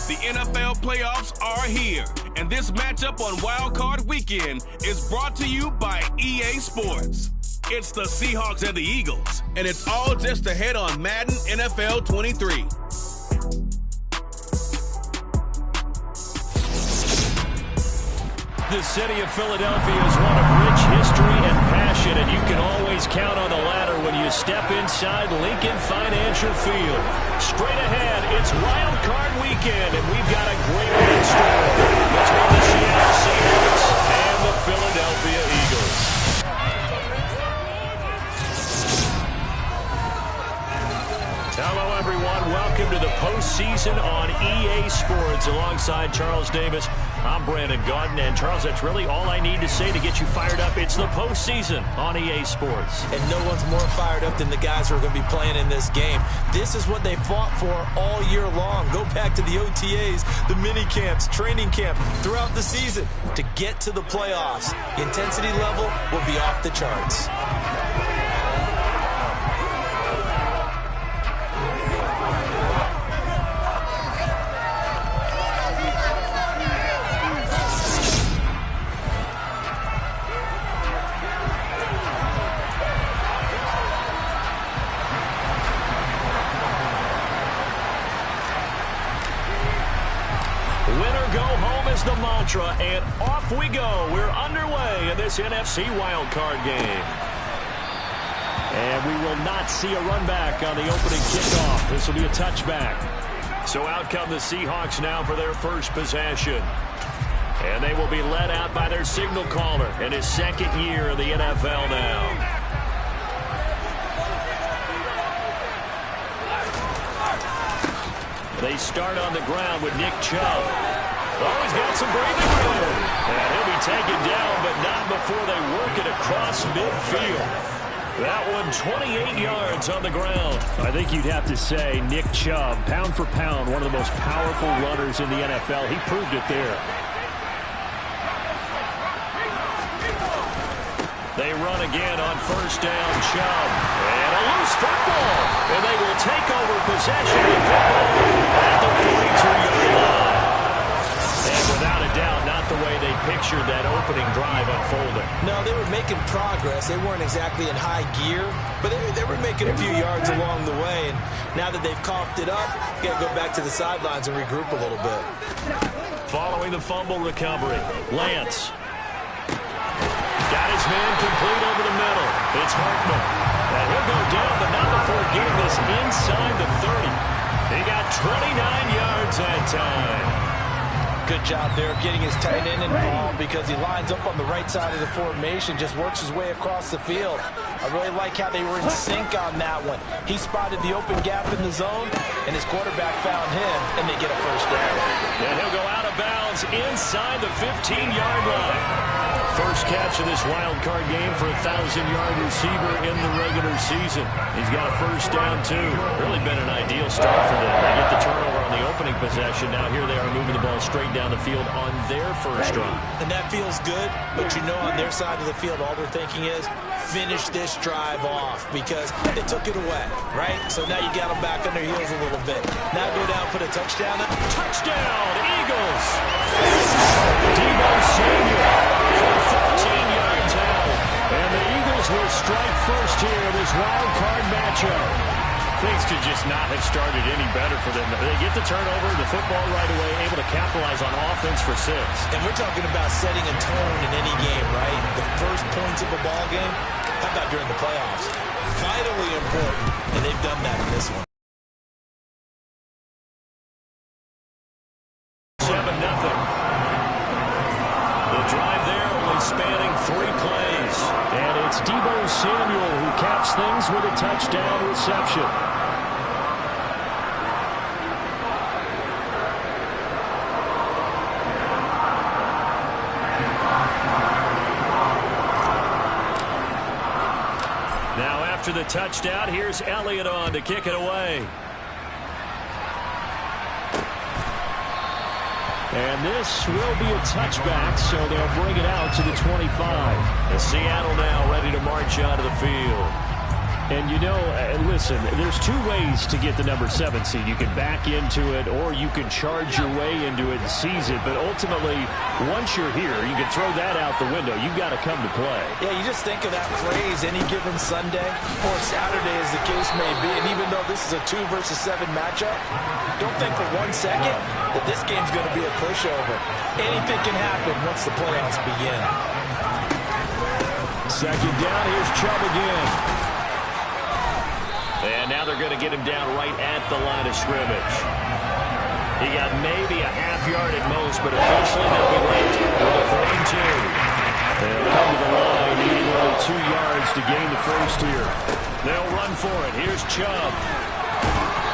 The NFL playoffs are here, and this matchup on Wild Card Weekend is brought to you by EA Sports. It's the Seahawks and the Eagles, and it's all just ahead on Madden NFL 23. The city of Philadelphia is one of rich history and passion, and you can always count on the ladder when you step inside Lincoln Financial Field. Straight ahead, it's Wild Card Weekend, and we've got a great one in store between the Seattle Seahawks and the Philadelphia Eagles. Hello, everyone. Welcome to the postseason on EA Sports. Alongside Charles Davis, I'm Brandon Gaudin. And Charles, that's really all I need to say to get you fired up. It's the postseason on EA Sports. And no one's more fired up than the guys who are going to be playing in this game. This is what they fought for all year long. Go back to the OTAs, the mini camps, training camp, throughout the season to get to the playoffs. The intensity level will be off the charts. The mantra, and off we go. We're underway in this NFC wildcard game. And we will not see a run back on the opening kickoff. This will be a touchback. So out come the Seahawks now for their first possession. And they will be led out by their signal caller in his second year in the NFL now. They start on the ground with Nick Chubb. Oh, he's got some breathing room. And he'll be taken down, but not before they work it across midfield. That one 28 yards on the ground. I think you'd have to say Nick Chubb, pound for pound, one of the most powerful runners in the NFL. He proved it there. They run again on first down. Chubb. And a loose football. And they will take over possession of the football at the 42-yard line. And without a doubt, not the way they pictured that opening drive unfolding. No, they were making progress. They weren't exactly in high gear, but they were making a few yards along the way. And now that they've coughed it up, got to go back to the sidelines and regroup a little bit. Following the fumble recovery, Lance. Got his man complete over the middle. It's Hartman. And he'll go down, but not before getting this inside the 30. He got 29 yards that time. Good job there of getting his tight end involved because he lines up on the right side of the formation, just works his way across the field. I really like how they were in sync on that one. He spotted the open gap in the zone, and his quarterback found him, and they get a first down. And he'll go out of bounds inside the 15-yard line. First catch of this wild card game for a 1,000-yard receiver in the regular season. He's got a first down, too. Really been an ideal start for them. They get the turnover on the opening possession. Now here they are moving the ball straight down the field on their first drive. And that feels good, but you know on their side of the field, all they're thinking is, finish this drive off because they took it away, right? So now you got them back on their heels a little bit. Now go down, put a touchdown up. Touchdown, Eagles! Deebo Samuel for 14 yards out. And the Eagles will strike first here in this wild card matchup. Things could just not have started any better for them. They get the turnover, the football right away, able to capitalize on offense for 6. And we're talking about setting a tone in any game, right? The first points of a ball game, how about during the playoffs? Vitally important, and they've done that in this one. 7-0. The drive there only spanning 3 plays. And it's Deebo Samuel who caps things with a touchdown reception. Now after the touchdown, here's Elliott on to kick it away. And this will be a touchback, so they'll bring it out to the 25. And Seattle now ready to march out of the field. And, you know, listen, there's two ways to get the number 7 seed. You can back into it or you can charge your way into it and seize it. But ultimately, once you're here, you can throw that out the window. You've got to come to play. Yeah, you just think of that phrase, any given Sunday or Saturday as the case may be. And even though this is a 2 versus 7 matchup, don't think for 1 second that this game's going to be a pushover. Anything can happen once the playoffs begin. Second down, here's Chubb again. And now they're going to get him down right at the line of scrimmage. He got maybe a half yard at most, but officially they'll be left with a 3rd and 2. They'll come to the line, needing only 2 yards to gain the first here. They'll run for it. Here's Chubb.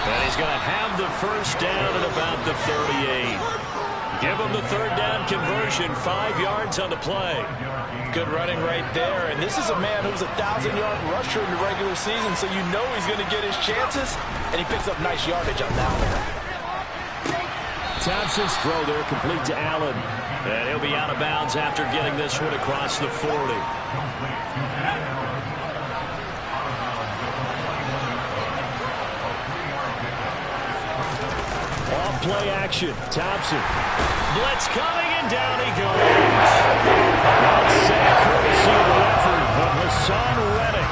And he's going to have the first down at about the 38. Give him the 3rd down conversion, 5 yards on the play. Good running right there. And this is a man who's a 1,000-yard rusher in the regular season, so you know he's going to get his chances. And he picks up nice yardage on that one. Thompson's throw there, complete to Allen. And he'll be out of bounds after getting this one across the 40. Off play action. Thompson. Blitz coming, and down he goes. That's courtesy of the effort of Hassan Reddick.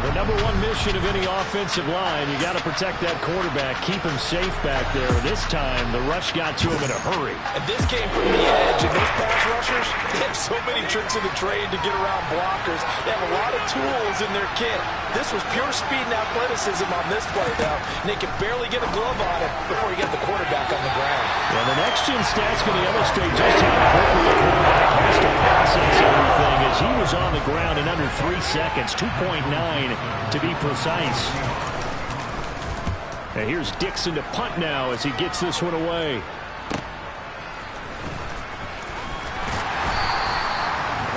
The number 1 mission of any offensive line, you got to protect that quarterback, keep him safe back there. This time, the rush got to him in a hurry. And this came from the edge, and those pass rushers, they have so many tricks in the trade to get around blockers. They have a lot of tools in their kit. This was pure speed and athleticism on this play now, and they could barely get a glove on it before you get the quarterback on the ground. Well, the next-gen stats going to illustrate just how quickly the quarterback has to process everything, as he was on the ground in under 3 seconds, 2.9 to be precise. And here's Dixon to punt now as he gets this one away.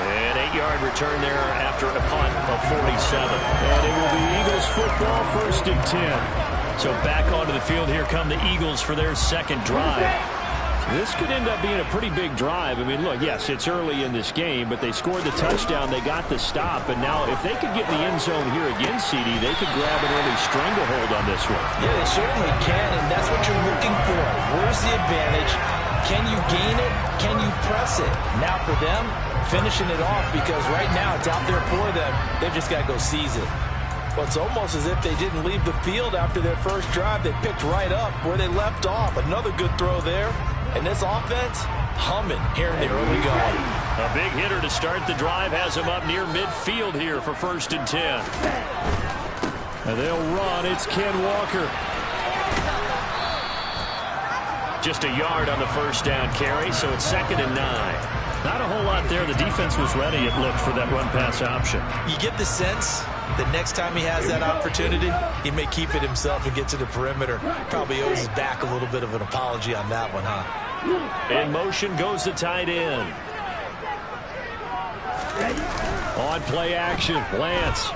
An 8-yard return there after a punt of 47. And it will be Eagles football, 1st and 10. So back onto the field, here come the Eagles for their 2nd drive. This could end up being a pretty big drive. I mean, look, yes, it's early in this game, but they scored the touchdown, they got the stop, and now if they could get in the end zone here again, CD, they could grab an early stranglehold on this one. Yeah, they certainly can, and that's what you're looking for. Where's the advantage? Can you gain it? Can you press it? Now for them, finishing it off, because right now it's out there for them. They've just got to go seize it. Well, it's almost as if they didn't leave the field after their first drive. They picked right up where they left off. Another good throw there. And this offense, humming here in the early going. A big hitter to start the drive has him up near midfield here for 1st and 10. And they'll run. It's Ken Walker. Just a yard on the 1st down carry, so it's 2nd and 9. Not a whole lot there. The defense was ready, it looked, for that run-pass option. You get the sense that next time he has that opportunity, he may keep it himself and get to the perimeter. Probably owes his back a little bit of an apology on that one, huh? In motion goes the tight end. On play action, Lance.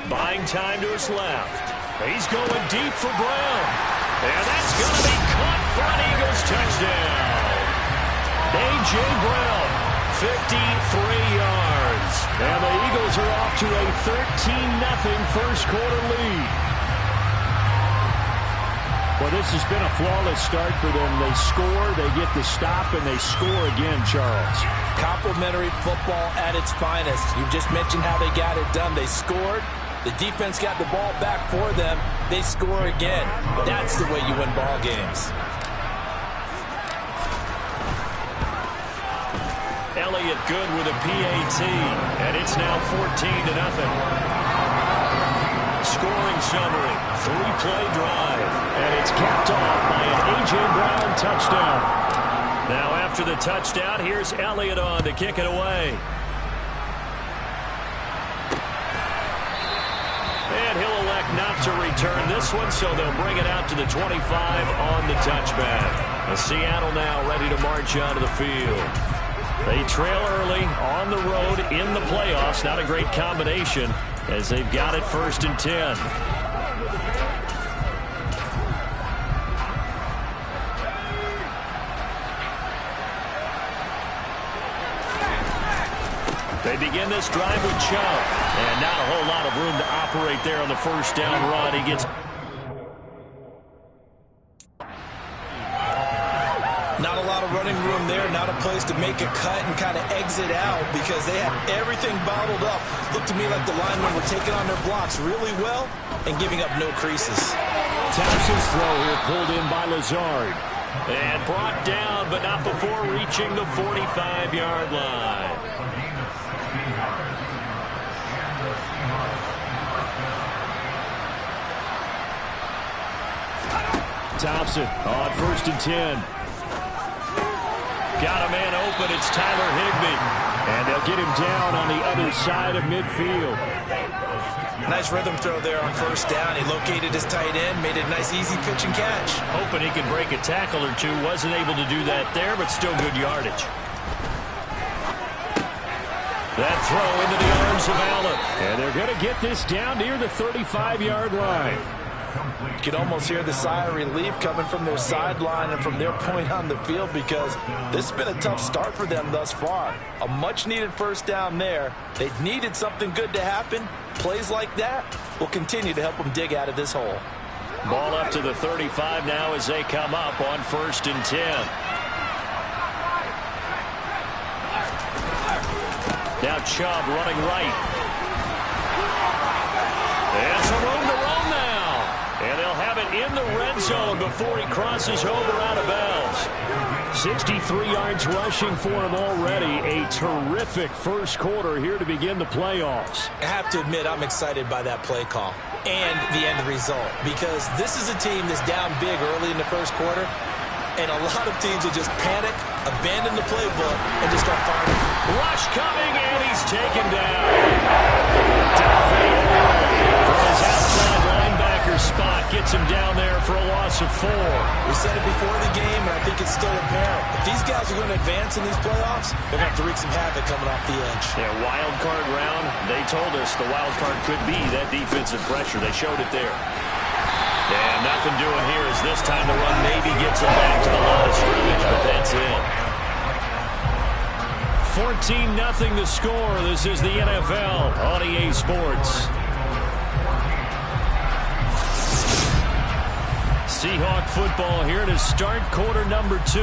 Buying time to his left. He's going deep for Brown. And that's going to be caught for an Eagles touchdown. A.J. Brown, 53 yards. And the Eagles are off to a 13-0 first quarter lead. Well, this has been a flawless start for them. They score, they get the stop, and they score again, Charles. Complimentary football at its finest. You just mentioned how they got it done. They scored. The defense got the ball back for them. They score again. That's the way you win ball games. Elliott good with a PAT, and it's now 14-0. Scoring summary, 3-play drive, and it's capped off by an A.J. Brown touchdown. Now after the touchdown, here's Elliott on to kick it away. And he'll elect not to return this one, so they'll bring it out to the 25 on the touchback. Seattle now ready to march onto the field. They trail early on the road in the playoffs. Not a great combination as they've got it 1st and 10. They begin this drive with Chubb. And not a whole lot of room to operate there on the first down run. He gets... Not a lot of running room there, not a place to make a cut and kind of exit out because they have everything bottled up. Looked to me like the linemen were taking on their blocks really well and giving up no creases. Thompson's throw here pulled in by Lazard. And brought down, but not before reaching the 45-yard line. Thompson on 1st and 10. Got a man open. It's Tyler Higbee. And they'll get him down on the other side of midfield. Nice rhythm throw there on 1st down. He located his tight end, made it a nice easy pitch and catch. Hoping he could break a tackle or two. Wasn't able to do that there, but still good yardage. That throw into the arms of Allen. And they're going to get this down near the 35-yard line. You can almost hear the sigh of relief coming from their sideline and from their point on the field because this has been a tough start for them thus far. A much-needed 1st down there. They needed something good to happen. Plays like that will continue to help them dig out of this hole. Ball up to the 35 now as they come up on 1st and 10. Now Chubb running right. And some room to run now. And they'll have it in the red zone before he crosses over out of bounds. 63 yards rushing for him already. A terrific first quarter here to begin the playoffs. I have to admit, I'm excited by that play call and the end result because this is a team that's down big early in the first quarter, and a lot of teams will just panic, abandon the playbook, and just start firing. Rush coming, and he's taken down. From his outside linebacker spot, gets him down there for a loss of 4. We said it before the game, and I think it's still apparent. If these guys are going to advance in these playoffs, they're going to have to wreak some havoc coming off the edge. Yeah, wild card round. They told us the wild card could be that defensive pressure. They showed it there. And nothing doing here as this time the run maybe gets him back to the line of scrimmage, but that's it. 14-0 the score. This is the NFL on EA Sports. Seahawk football here to start quarter number 2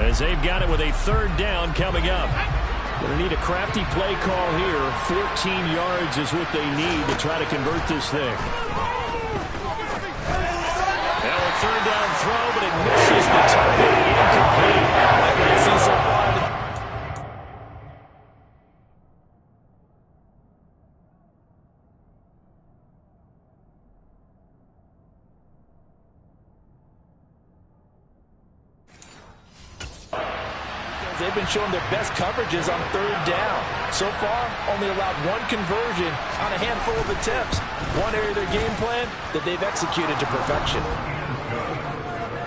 as they've got it with a 3rd down coming up. Going to need a crafty play call here. 14 yards is what they need to try to convert this thing. Now a 3rd down throw, but it misses the target. Incomplete. Like what you see so far. They've been showing their best coverages on 3rd down. So far, only allowed 1 conversion on a handful of attempts. One area of their game plan that they've executed to perfection.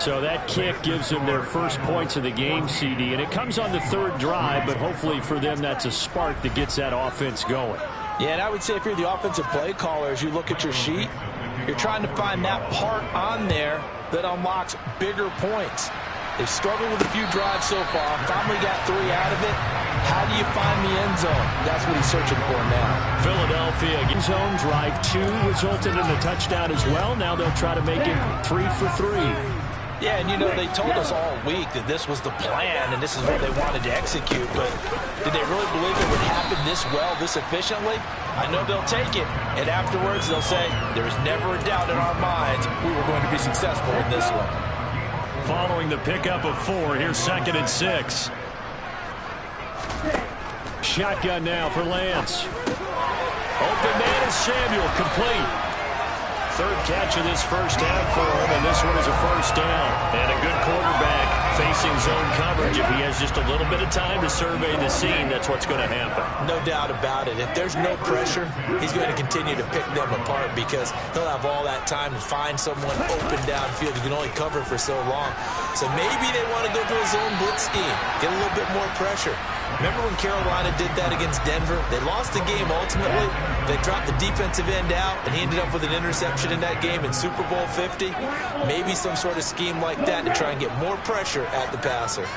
So that kick gives them their first points of the game, CD, and it comes on the 3rd drive, but hopefully for them that's a spark that gets that offense going. Yeah, and I would say if you're the offensive play caller, as you look at your sheet, you're trying to find that part on there that unlocks bigger points. They've struggled with a few drives so far. Finally got 3 out of it. How do you find the end zone? That's what he's searching for now. Philadelphia end zone drive 2 resulted in a touchdown as well. Now they'll try to make it 3 for 3. Yeah, and you know, they told us all week that this was the plan and this is what they wanted to execute, but did they really believe it would happen this well, this efficiently? I know they'll take it, and afterwards they'll say, there's never a doubt in our minds we were going to be successful in this one. Following the pickup of 4, here's 2nd and 6. Shotgun now for Lance. Open man is Samuel, complete. 3rd catch of this first half for him, and this one is a 1st down. And a good quarterback facing zone coverage. If he has just a little bit of time to survey the scene, that's what's going to happen. No doubt about it. If there's no pressure, he's going to continue to pick them apart because he'll have all that time to find someone open downfield. He can only cover for so long. So maybe they want to go to a zone blitz scheme, get a little bit more pressure. Remember when Carolina did that against Denver? They lost the game ultimately. They dropped the defensive end out, and he ended up with an interception in that game in Super Bowl 50. Maybe some sort of scheme like that to try and get more pressure at the passer.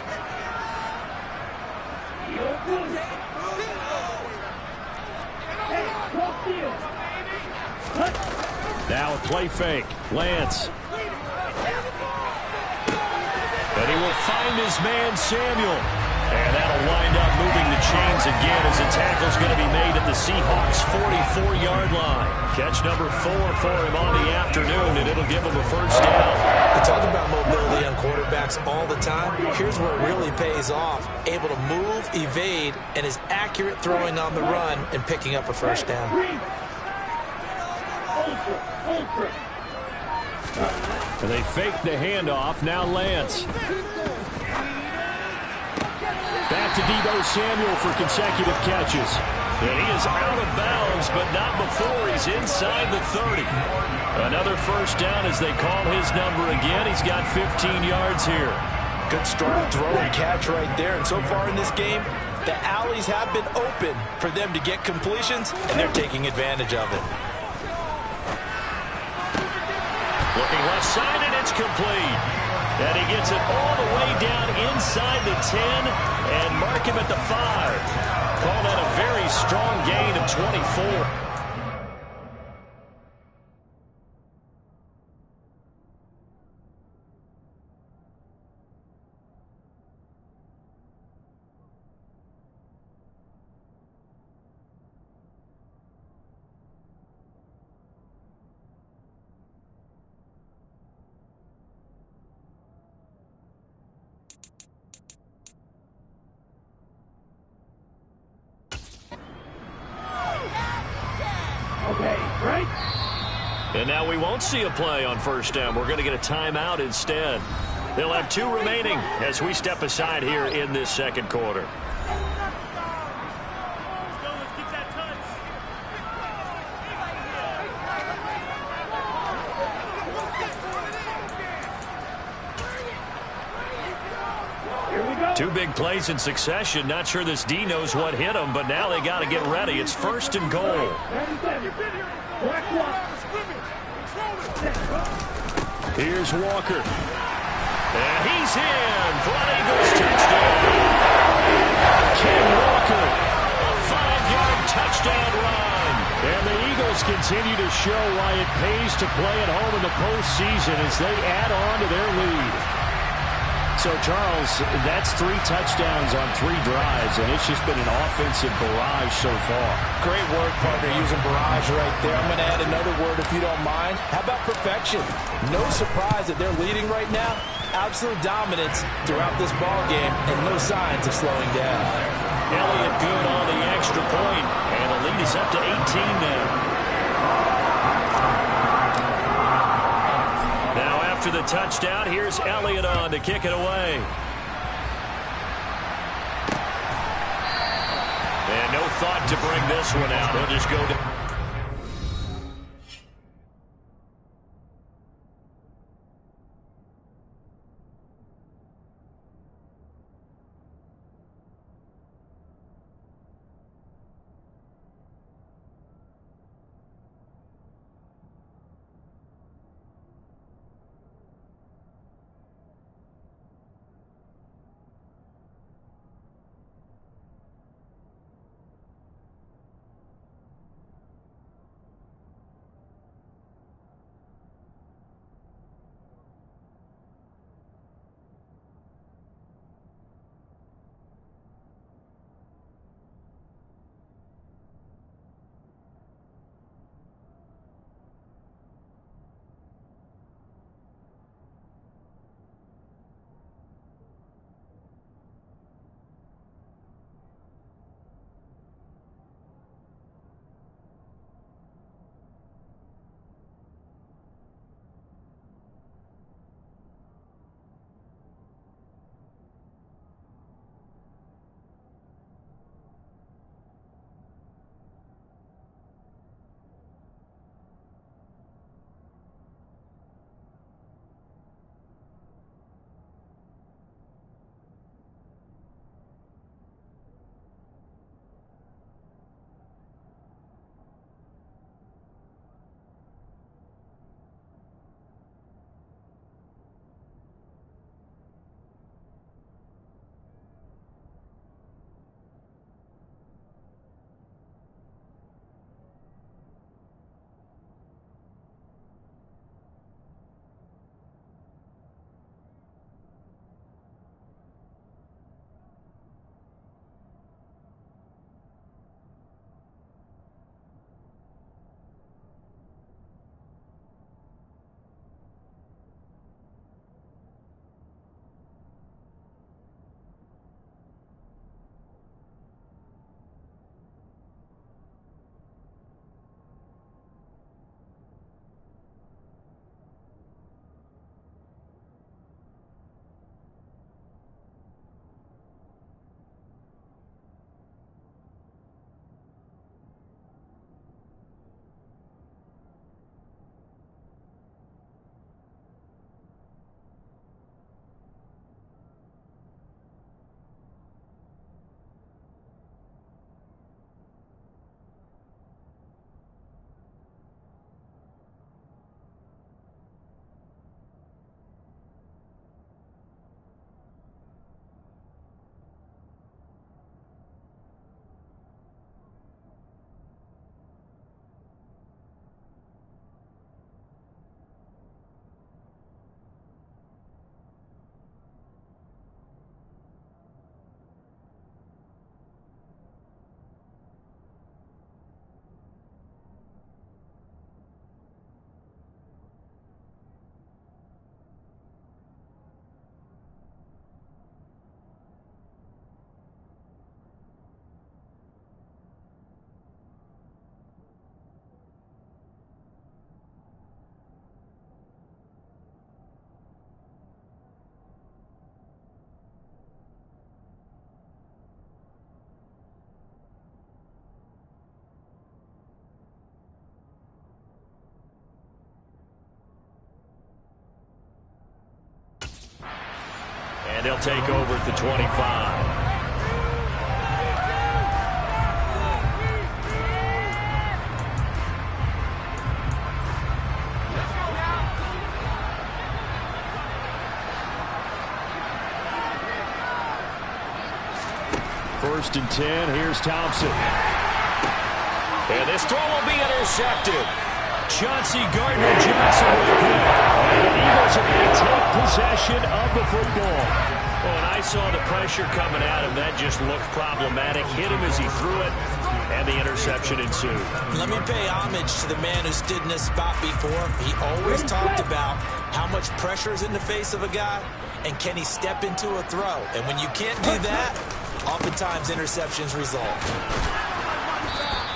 a play fake. Lance. And he will find his man, Samuel. And that'll wind up moving the chains again as the tackle's going to be made at the Seahawks' 44-yard line. Catch number 4 for him on the afternoon, and it'll give him a first down. We talk about mobility on quarterbacks all the time. Here's where it really pays off. Able to move, evade, and is accurate throwing on the run and picking up a first down. And they fake the handoff. Now Lance. Back to Deebo Samuel for consecutive catches. And he is out of bounds, but not before he's inside the 30. Another first down as they call his number again. He's got 15 yards here. Good strong throw and catch right there. And so far in this game, the alleys have been open for them to get completions, and they're taking advantage of it. Looking left side, and it's complete. And he gets it all the way down inside the 10 and mark him at the 5. Call that a very strong gain of 24. And now we won't see a play on first down. We're going to get a timeout instead. They'll have 2 remaining as we step aside here in this second quarter. Two big plays in succession. Not sure this D knows what hit him, but now they got to get ready. It's first and goal. Here's Walker. And he's in for an Eagles touchdown. Ken Walker, a 5-yard touchdown run. And the Eagles continue to show why it pays to play at home in the postseason as they add on to their lead. So, Charles, that's 3 touchdowns on 3 drives, and it's just been an offensive barrage so far. Great work, partner, using barrage right there. I'm going to add another word if you don't mind. How about perfection? No surprise that they're leading right now. Absolute dominance throughout this ball game, and no signs of slowing down. Elliott good on the extra point, and the lead is up to 18 now. After the touchdown, here's Elliott on to kick it away. And no thought to bring this one out. He'll just go to... And they'll take over at the 25. First and 10, here's Thompson. And this throw will be intercepted. Chauncey Gardner-Johnson with the pick. And the Eagles are going to take possession of the football. Oh, and I saw the pressure coming at him. That just looked problematic. Hit him as he threw it, and the interception ensued. Let me pay homage to the man who stood in this spot before. He always talked about how much pressure is in the face of a guy, and can he step into a throw. And when you can't do that, oftentimes interceptions result.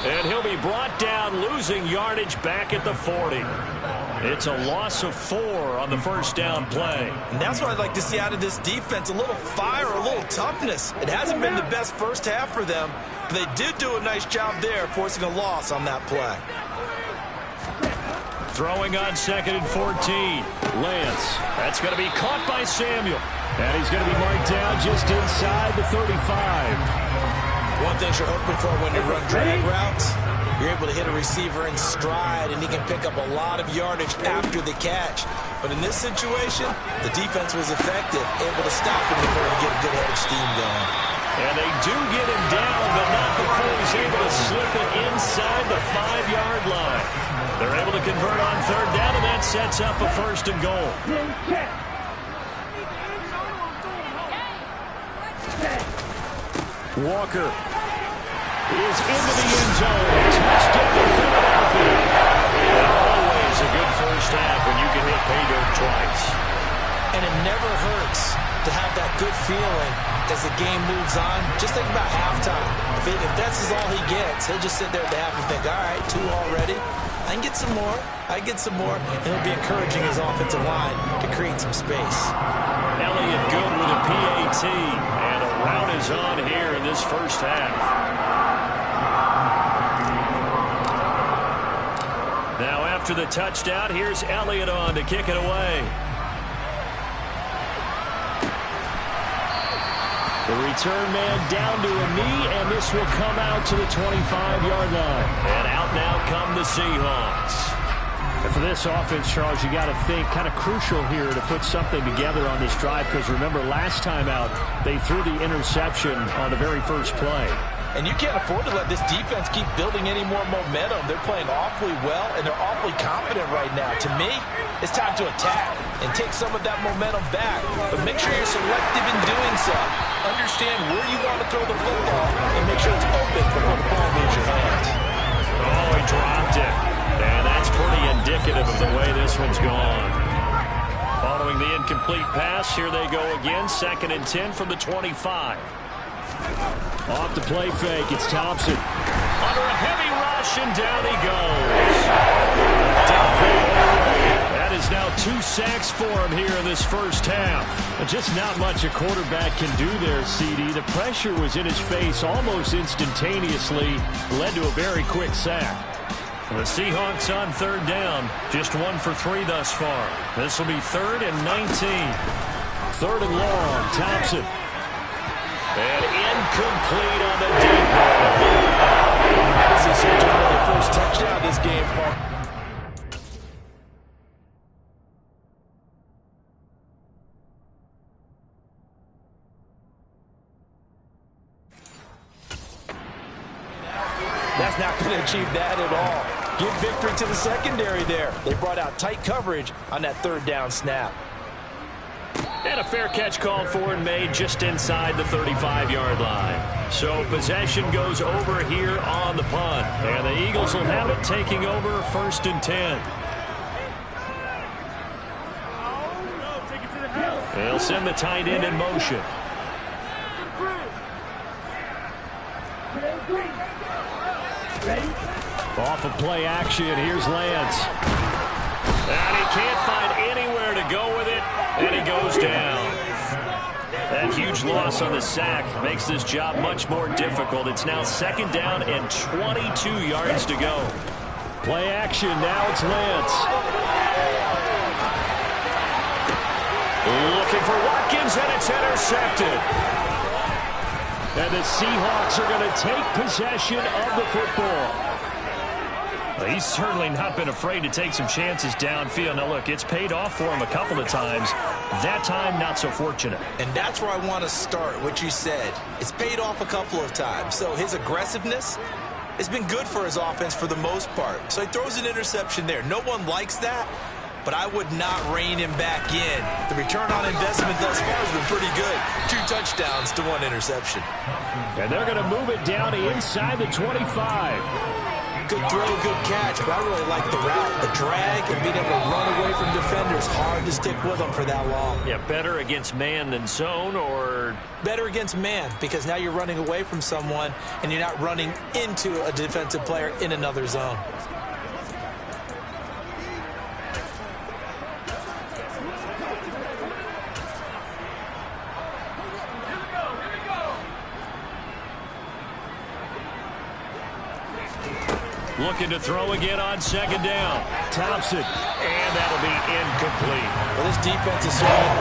And he'll be brought down, losing yardage back at the 40. It's a loss of 4 on the first down play. And that's what I'd like to see out of this defense, a little fire, a little toughness. It hasn't been the best first half for them, but they did do a nice job there, forcing a loss on that play. Throwing on 2nd and 14. Lance. That's going to be caught by Samuel. And he's going to be marked down just inside the 35. One thing you're hoping for when you run drag routes, you're able to hit a receiver in stride, and he can pick up a lot of yardage after the catch. But in this situation, the defense was effective, able to stop him before he get a good head of steam going. And they do get him down, but not before he's able to slip it inside the 5-yard line. They're able to convert on 3rd down, and that sets up a 1st and goal. Walker is into the end zone. Touchdown Philadelphia. Always a good first half when you can hit pay dirt twice. And it never hurts to have that good feeling as the game moves on. Just think about halftime. If that's all he gets, he'll just sit there at the half and think, all right, 2 already. I can get some more. I get some more. And he'll be encouraging his offensive line to create some space. Elliott good with a PAT. And a rout is on here in this first half. Now after the touchdown, here's Elliott on to kick it away. The return man down to a knee, and this will come out to the 25-yard line. And out now come the Seahawks. And for this offense, Charles, you got to think kind of crucial here to put something together on this drive, because remember last time out they threw the interception on the very first play. And you can't afford to let this defense keep building any more momentum. They're playing awfully well, and they're awfully confident right now. To me, it's time to attack and take some of that momentum back. But make sure you're selective in doing so. Understand where you want to throw the football and make sure it's open before the ball leaves your hands. Oh, he dropped it. And that's pretty indicative of the way this one's gone. Following the incomplete pass, here they go again. 2nd and 10 from the 25. Off the play fake, it's Thompson. Under a heavy rush, and down he goes. That is now 2 sacks for him here in this first half. Just not much a quarterback can do there, CD. The pressure was in his face almost instantaneously. Led to a very quick sack. The Seahawks on 3rd down. Just 1 for 3 thus far. This will be 3rd and 19. 3rd and long, Thompson. And incomplete on the deep ball. This is searching for the first touchdown this game, Paul. That's not going to achieve that at all. Give victory to the secondary there. They brought out tight coverage on that 3rd down snap. And a fair catch called for and made just inside the 35-yard line. So possession goes over here on the punt. And the Eagles will have it, taking over 1st and 10. They'll send the tight end in motion. Off of play action, here's Lance. And he can't find anywhere to go with it, and he goes down. That huge loss on the sack makes this job much more difficult. It's now 2nd down and 22 yards to go. Play action, now it's Lance. Looking for Watkins, and it's intercepted. And the Seahawks are going to take possession of the football. Well, he's certainly not been afraid to take some chances downfield. Now, look, it's paid off for him a couple of times. That time, not so fortunate. And that's where I want to start, what you said. It's paid off a couple of times. So his aggressiveness has been good for his offense for the most part. So he throws an interception there. No one likes that, but I would not rein him back in. The return on investment thus far has been pretty good. 2 touchdowns to 1 interception. And they're going to move it down inside the 25. Good throw, good catch, but I really like the route, the drag, and being able to run away from defenders. Hard to stick with them for that long. Yeah, better against man than zone, or? Better against man, because now you're running away from someone, and you're not running into a defensive player in another zone. Looking to throw again on 2nd down. Thompson, and that'll be incomplete. Well, this defense is certainly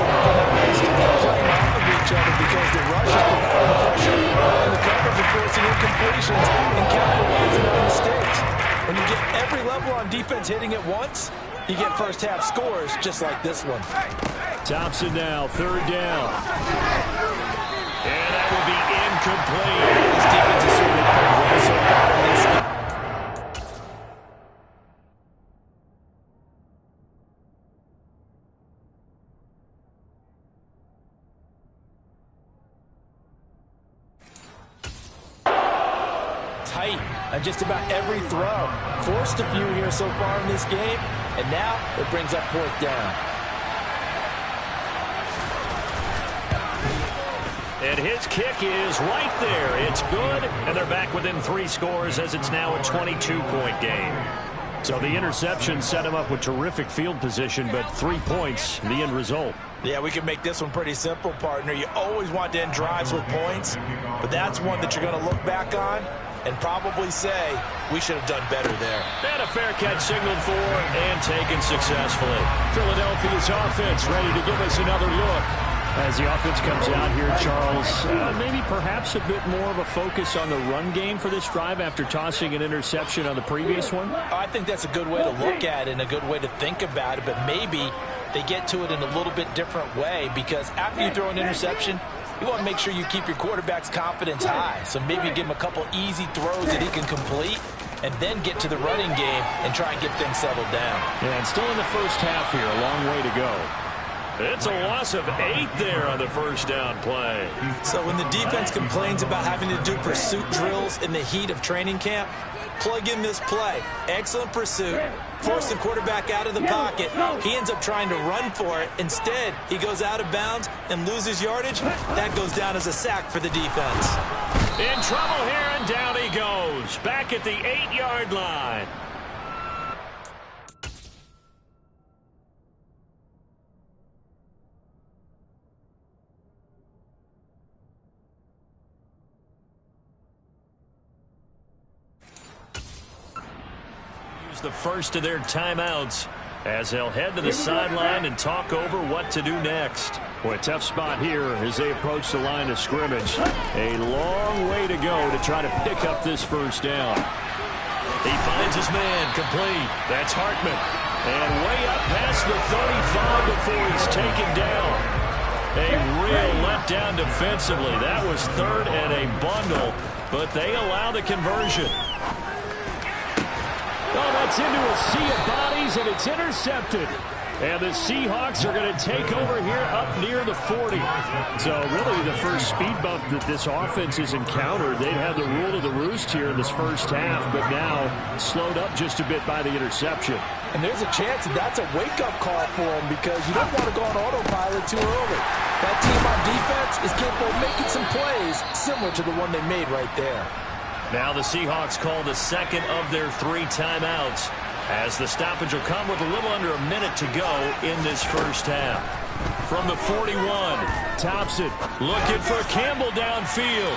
playing off of each other because the rush is providing pressure and the coverage is forcing incompletions and capitalizing on mistakes. When you get every level on defense hitting at once, you get first half scores just like this one. Thompson now, 3rd down. And that will be incomplete. This defense is certainly playing well so far in this game. On just about every throw. Forced a few here so far in this game, and now it brings up 4th down. And his kick is right there. It's good, and they're back within 3 scores as it's now a 22-point game. So the interception set him up with terrific field position, but 3 points, the end result. Yeah, we can make this one pretty simple, partner. You always want to end drives with points, but that's one that you're going to look back on and probably say, we should have done better there. And a fair catch signaled for and taken successfully. Philadelphia's offense ready to give us another look. As the offense comes out here, Charles, maybe perhaps a bit more of a focus on the run game for this drive after tossing an interception on the previous one? I think that's a good way to look at it and a good way to think about it, but maybe they get to it in a little bit different way because after you throw an interception, you want to make sure you keep your quarterback's confidence high. So maybe give him a couple easy throws that he can complete and then get to the running game and try and get things settled down. Yeah, and still in the first half here, a long way to go. It's a loss of 8 there on the first down play. So when the defense complains about having to do pursuit drills in the heat of training camp, plug in this play. Excellent pursuit. Force the quarterback out of the pocket. He ends up trying to run for it. Instead, he goes out of bounds and loses yardage. That goes down as a sack for the defense. In trouble here, and down he goes. Back at the 8-yard line. The first of their timeouts as they'll head to the sideline and talk over what to do next. Boy, a tough spot here as they approach the line of scrimmage. A long way to go to try to pick up this first down. He finds his man complete. That's Hartman. And way up past the 35 before he's taken down. A real letdown defensively. That was 3rd and a bundle, but they allow the conversion. Oh, that's into a sea of bodies, and it's intercepted. And the Seahawks are going to take over here up near the 40. So really the first speed bump that this offense has encountered. They've had the rule of the roost here in this first half, but now slowed up just a bit by the interception. And there's a chance that that's a wake-up call for them because you don't want to go on autopilot too early. That team on defense is capable of making some plays similar to the one they made right there. Now the Seahawks call the second of their 3 timeouts as the stoppage will come with a little under a minute to go in this first half. From the 41, Thompson looking for Campbell downfield.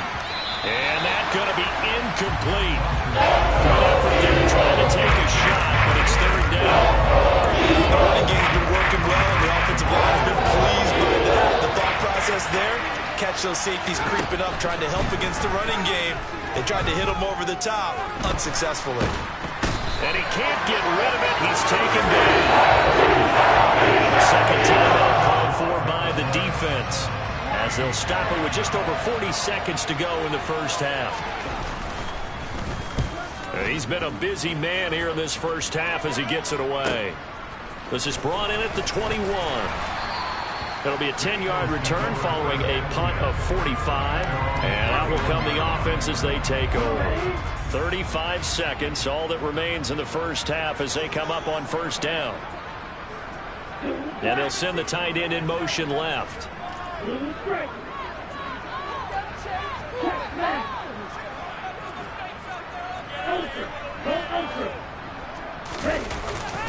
And that's going to be incomplete. Good effort there trying to take a shot, but it's 3rd down. The running game's been working well, and the offensive line has been pleased by those safeties creeping up, trying to help against the running game. They tried to hit him over the top, unsuccessfully. And he can't get rid of it. He's taken down. And the second timeout called for by the defense, as they'll stop it with just over 40 seconds to go in the first half. He's been a busy man here in this first half as he gets it away. This is brought in at the 21. It'll be a 10-yard return following a punt of 45. And out will come the offense as they take over. 35 seconds, all that remains in the first half as they come up on first down. And they'll send the tight end in motion left.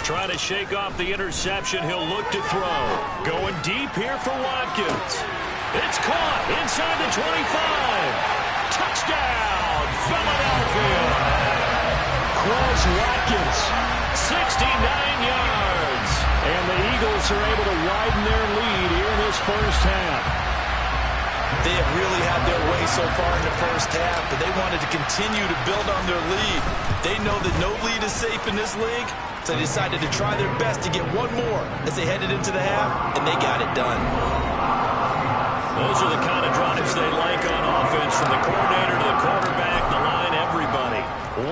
Trying to shake off the interception. He'll look to throw. Going deep here for Watkins. It's caught inside the 25. Touchdown, Philadelphia. Quez Watkins, 69 yards. And the Eagles are able to widen their lead here in this first half. They have really had their way so far in the first half, but they wanted to continue to build on their lead. They know that no lead is safe in this league, so they decided to try their best to get one more as they headed into the half, and they got it done. Those are the kind of drives they like on offense, from the coordinator to the quarterback, the line, everybody.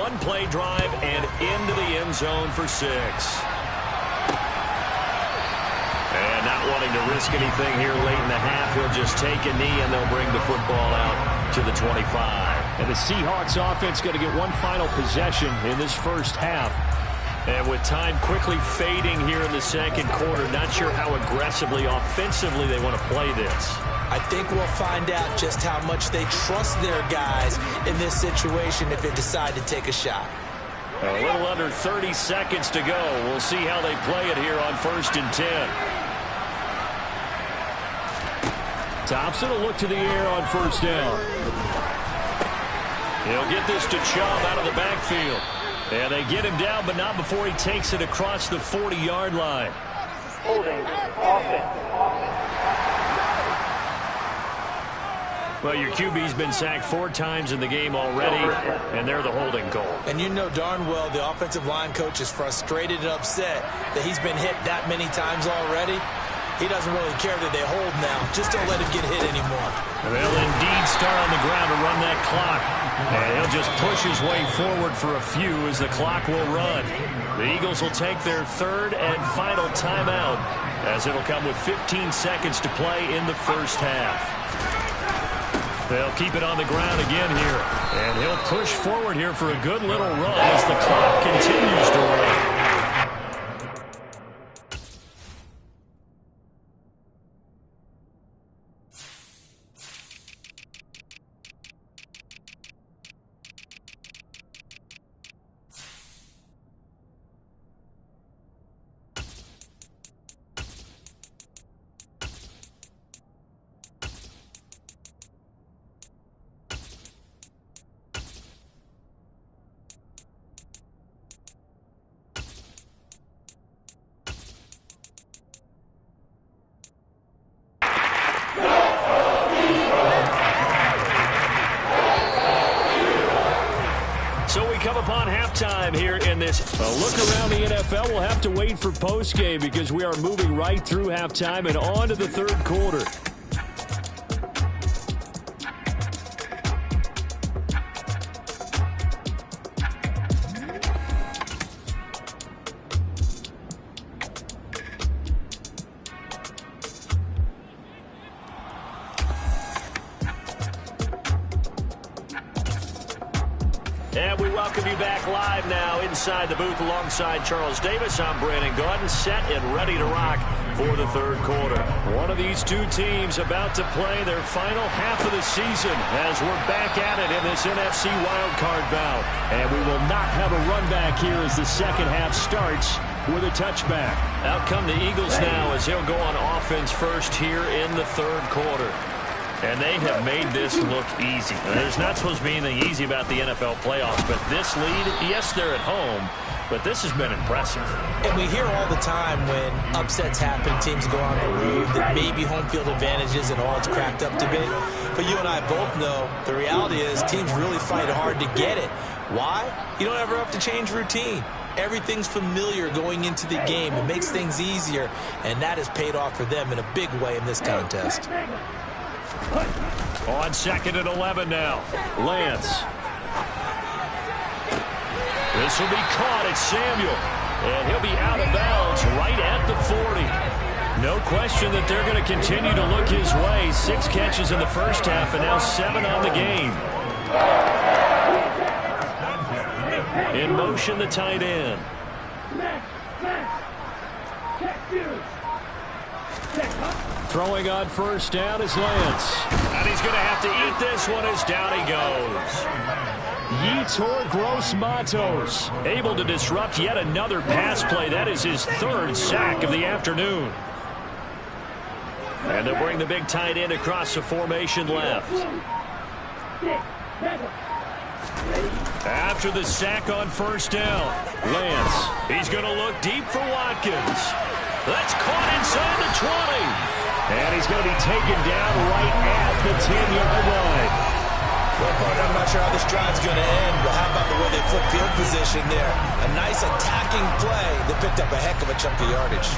One play drive and into the end zone for 6. And not wanting to risk anything here late in the half, he'll just take a knee and they'll bring the football out to the 25. And the Seahawks offense going to get one final possession in this first half. And with time quickly fading here in the second quarter, not sure how aggressively, offensively they want to play this. I think we'll find out just how much they trust their guys in this situation if they decide to take a shot. A little under 30 seconds to go. We'll see how they play it here on 1st and 10. Thompson will look to the air on first down. He'll get this to Chubb out of the backfield. And they get him down, but not before he takes it across the 40-yard line. Holding offense. Well, your QB's been sacked 4 times in the game already, and they're the holding call. And you know darn well the offensive line coach is frustrated and upset that he's been hit that many times already. He doesn't really care that they hold now. Just don't let him get hit anymore. They'll indeed start on the ground to run that clock. And he'll just push his way forward for a few as the clock will run. The Eagles will take their 3rd and final timeout, as it'll come with 15 seconds to play in the first half. They'll keep it on the ground again here. And he'll push forward here for a good little run as the clock continues to run. Here in this look around the NFL. We'll have to wait for postgame because we are moving right through halftime and on to the 3rd quarter. And we welcome you back live now inside the booth alongside Charles Davis. I'm Brandon Gordon, set and ready to rock for the 3rd quarter. One of these two teams about to play their final half of the season as we're back at it in this NFC wildcard bout. And we will not have a run back here as the second half starts with a touchback. Out come the Eagles now as he'll go on offense first here in the 3rd quarter. And they have made this look easy. There's not supposed to be anything easy about the NFL playoffs, but this lead, yes, they're at home, but this has been impressive. And we hear all the time when upsets happen, teams go on the road, that maybe home field advantage isn't all it's cracked up to be. But you and I both know the reality is teams really fight hard to get it. Why? You don't ever have to change routine. Everything's familiar going into the game. It makes things easier, and that has paid off for them in a big way in this contest. On 2nd and 11 now. Lance. This will be caught at Samuel. And he'll be out of bounds right at the 40. No question that they're going to continue to look his way. 6 catches in the first half and now 7 on the game. In motion, the tight end. Throwing on first down is Lance. And he's going to have to eat this one as down he goes. Yetur Gross-Matos able to disrupt yet another pass play. That is his 3rd sack of the afternoon. And they'll bring the big tight end across the formation left. After the sack on first down, Lance. He's going to look deep for Watkins. That's caught inside the 20. And he's going to be taken down right at the 10-yard line. Well, partner, I'm not sure how this drive's going to end, but how about the way they flip field position there? A nice attacking play that picked up a heck of a chunk of yardage.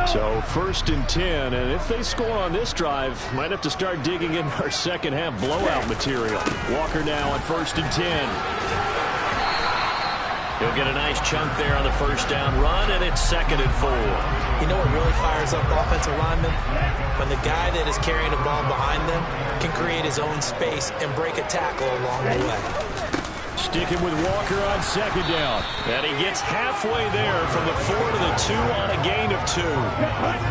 So 1st and 10, and if they score on this drive, might have to start digging in our second half blowout material. Walker now on 1st and 10. He'll get a nice chunk there on the first down run, and it's 2nd and 4. You know what really fires up offensive linemen? When the guy that is carrying the ball behind them can create his own space and break a tackle along the way. Sticking with Walker on 2nd down. And he gets halfway there from the 4 to the 2 on a gain of 2.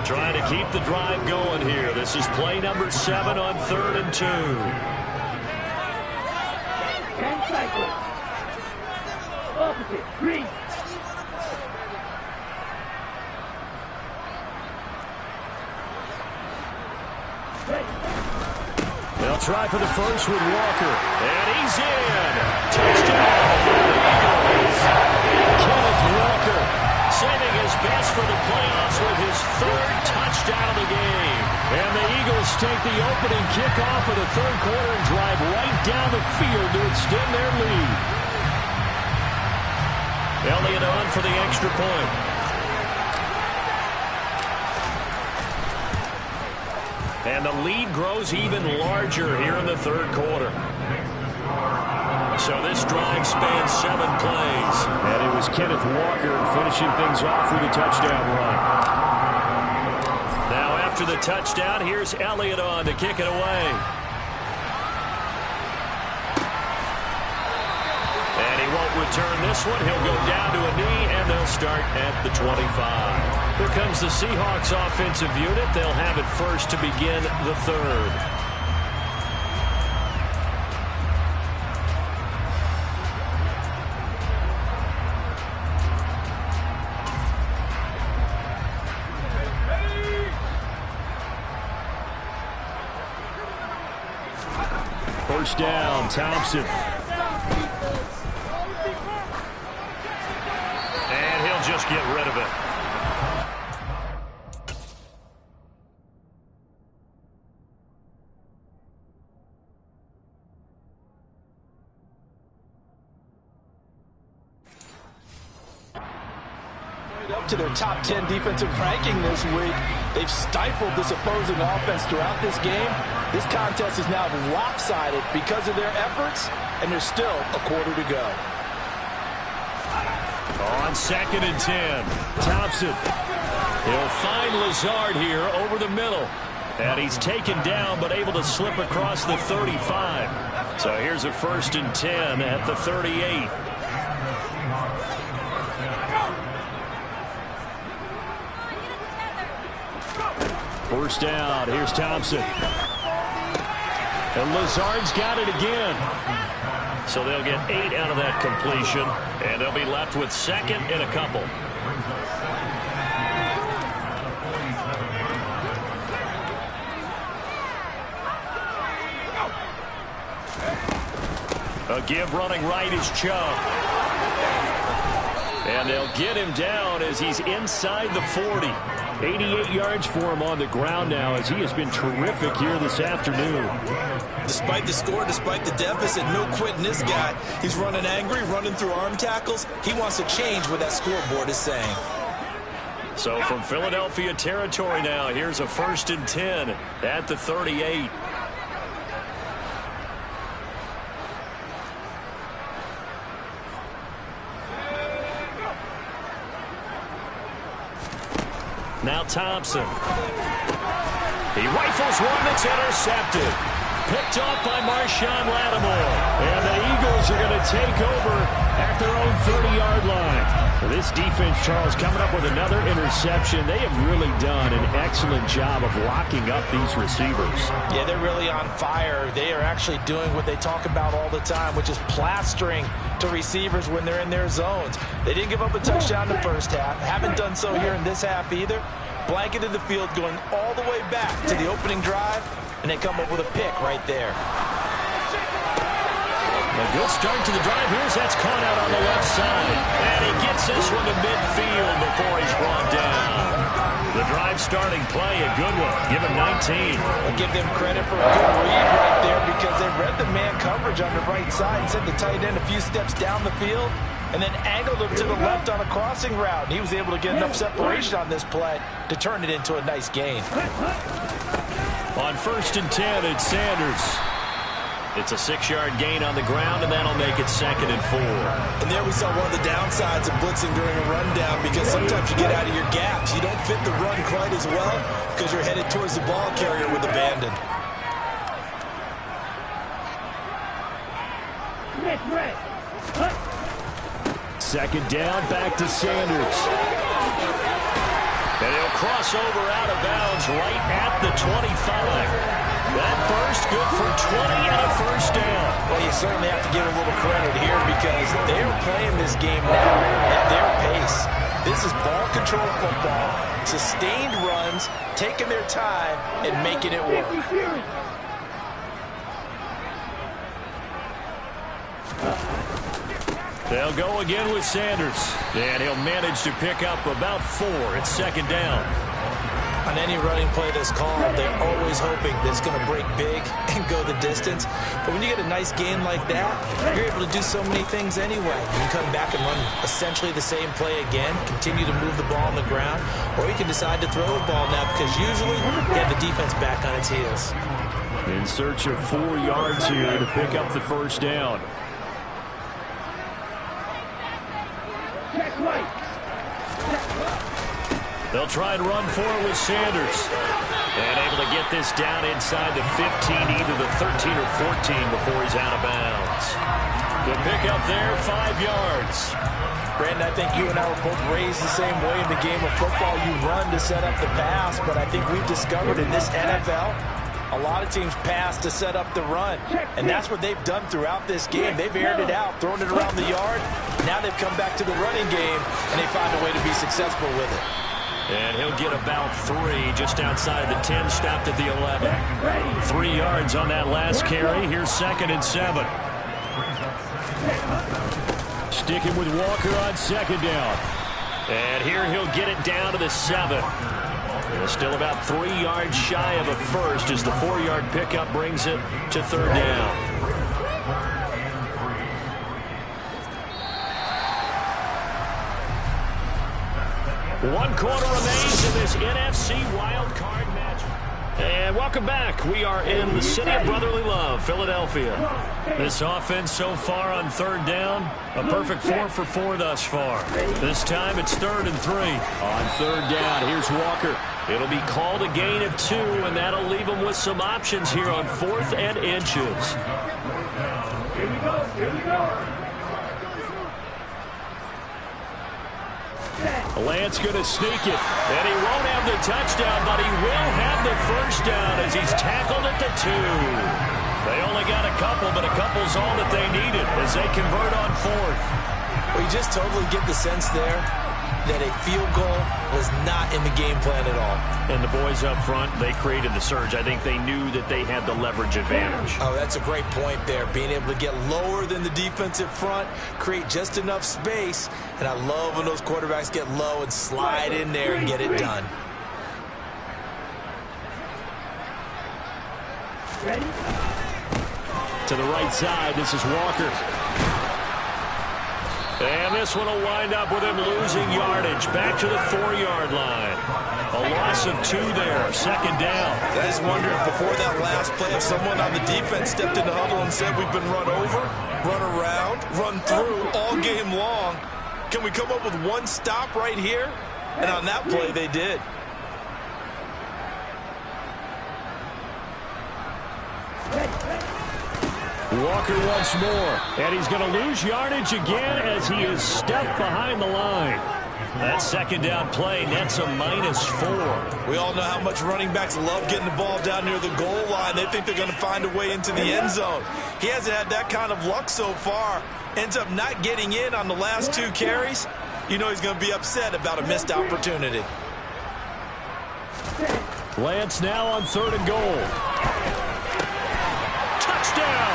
Trying to keep the drive going here. This is play number 7 on 3rd and 2. 10 cycles. Opposite, 3. They'll try for the first with Walker. And he's in. Touchdown. Eagles. Kenneth Walker saving his best for the playoffs with his 3rd touchdown of the game. And the Eagles take the opening kickoff of the 3rd quarter and drive right down the field to extend their lead. Elliott on for the extra point. And the lead grows even larger here in the 3rd quarter. So this drive spans 7 plays. And it was Kenneth Walker finishing things off with a touchdown run. Now after the touchdown, here's Elliott on to kick it away. And he won't return this one. He'll go down to a knee, and they'll start at the 25. Here comes the Seahawks offensive unit. They'll have it first to begin the 3rd. First down, Thompson. And he'll just get rid of it. Up to their top 10 defensive ranking this week. They've stifled this opposing offense throughout this game. This contest is now lopsided because of their efforts, and there's still a quarter to go. On 2nd and 10, Thompson. He'll find Lazard here over the middle. And he's taken down, but able to slip across the 35. So here's a 1st and 10 at the 38. First down, here's Thompson. And Lazard's got it again. So they'll get 8 out of that completion, and they'll be left with 2nd and a couple. A give running right is Chubb. And they'll get him down as he's inside the 40. 88 yards for him on the ground now as he has been terrific here this afternoon. Despite the score, despite the deficit, no quitting this guy. He's running angry, running through arm tackles. He wants to change what that scoreboard is saying. So from Philadelphia territory now, here's a 1st and 10 at the 38. Now Thompson. He rifles one that's intercepted. Picked off by Marshawn Lattimore. And the Eagles are going to take over at their own 30-yard line. This defense, Charles, coming up with another interception. They have really done an excellent job of locking up these receivers. Yeah, they're really on fire. They are actually doing what they talk about all the time, which is plastering to receivers when they're in their zones. They didn't give up a touchdown in the first half. Haven't done so here in this half either. Blanketed the field going all the way back to the opening drive, and they come up with a pick right there. A good start to the drive. Here's that's caught out on the left side. And he gets this one to midfield before he's brought down. The drive starting play, a good one. Give him 19. I'll give them credit for a good read right there because they read the man coverage on the right side and sent the tight end a few steps down the field and then angled him to the left on a crossing route. And he was able to get enough separation on this play to turn it into a nice gain. On 1st and 10, it's Sanders. It's a 6-yard gain on the ground, and that'll make it 2nd and 4. And there we saw one of the downsides of blitzing during a rundown because sometimes you get out of your gaps. You don't fit the run quite as well because you're headed towards the ball carrier with abandon. Second down, back to Sanders. And he'll cross over out of bounds right at the 25. That burst good for 20 and a first down. Well, you certainly have to give a little credit here because they're playing this game now at their pace. This is ball control football, sustained runs, taking their time and making it work. They'll go again with Sanders. And he'll manage to pick up about 4. It's 2nd down. On any running play that's called, they're always hoping that it's going to break big and go the distance. But when you get a nice game like that, you're able to do so many things anyway. You can come back and run essentially the same play again, continue to move the ball on the ground, or you can decide to throw the ball now because usually you have the defense back on its heels. In search of 4 yards here to pick up the first down. They'll try and run for it with Sanders. And able to get this down inside the 15, either the 13 or 14 before he's out of bounds. The pick up there, 5 yards. Brandon, I think you and I were both raised the same way in the game of football. You run to set up the pass, but I think we've discovered in this NFL, a lot of teams pass to set up the run. And that's what they've done throughout this game. They've aired it out, thrown it around the yard. Now they've come back to the running game, and they find a way to be successful with it. And he'll get about 3 just outside the 10, stopped at the 11. 3 yards on that last carry. Here's 2nd and 7. Sticking with Walker on 2nd down. And here he'll get it down to the 7. Still about 3 yards shy of a first as the 4-yard pickup brings it to 3rd down. One quarter remains in this NFC wildcard match. And welcome back. We are in the city of brotherly love, Philadelphia. This offense so far on 3rd down, a perfect 4 for 4 thus far. This time it's 3rd and 3. On 3rd down, here's Walker. It'll be called a gain of 2, and that'll leave them with some options here on 4th and inches. Here we go. Here we go. Lance going to sneak it, and he won't have the touchdown, but he will have the first down as he's tackled at the 2. They only got a couple, but a couple's all that they needed as they convert on 4th. Well, you just totally get the sense there. that a field goal was not in the game plan at all. And the boys up front, they created the surge. I think they knew that they had the leverage advantage. Oh, that's a great point there. Being able to get lower than the defensive front, create just enough space. And I love when those quarterbacks get low and slide in there and get it done. To the right side, this is Walker. And this one will wind up with him losing yardage. Back to the 4-yard line. A loss of 2 there. Second down. I just wonder if before that last play, if someone on the defense stepped in the huddle and said, we've been run over, run around, run through all game long. Can we come up with one stop right here? And on that play, they did. Walker once more, and he's going to lose yardage again as he is stepped behind the line. That second down play nets a -4. We all know how much running backs love getting the ball down near the goal line. They think they're going to find a way into the end zone. He hasn't had that kind of luck so far. Ends up not getting in on the last 2 carries. You know he's going to be upset about a missed opportunity. Lance now on 3rd and goal. Touchdown!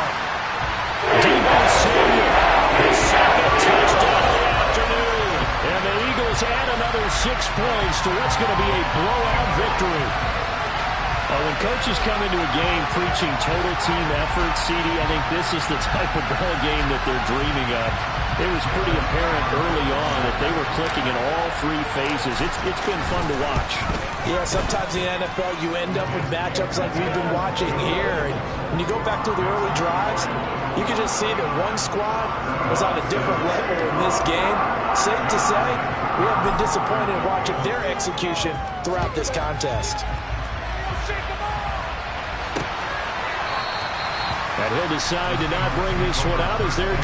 Deebo Samuel, his second touchdown of the afternoon. And the Eagles add another 6 points to what's going to be a blowout victory. When coaches come into a game preaching total team effort, CD, I think this is the type of ball game that they're dreaming of. It was pretty apparent early on that they were clicking in all 3 phases. It's been fun to watch. Yeah, sometimes in the NFL you end up with matchups like we've been watching here. And when you go back to the early drives, you can just see that one squad was on a different level in this game. Safe to say, we have been disappointed watching their execution throughout this contest. And he'll decide to not bring this one out as they're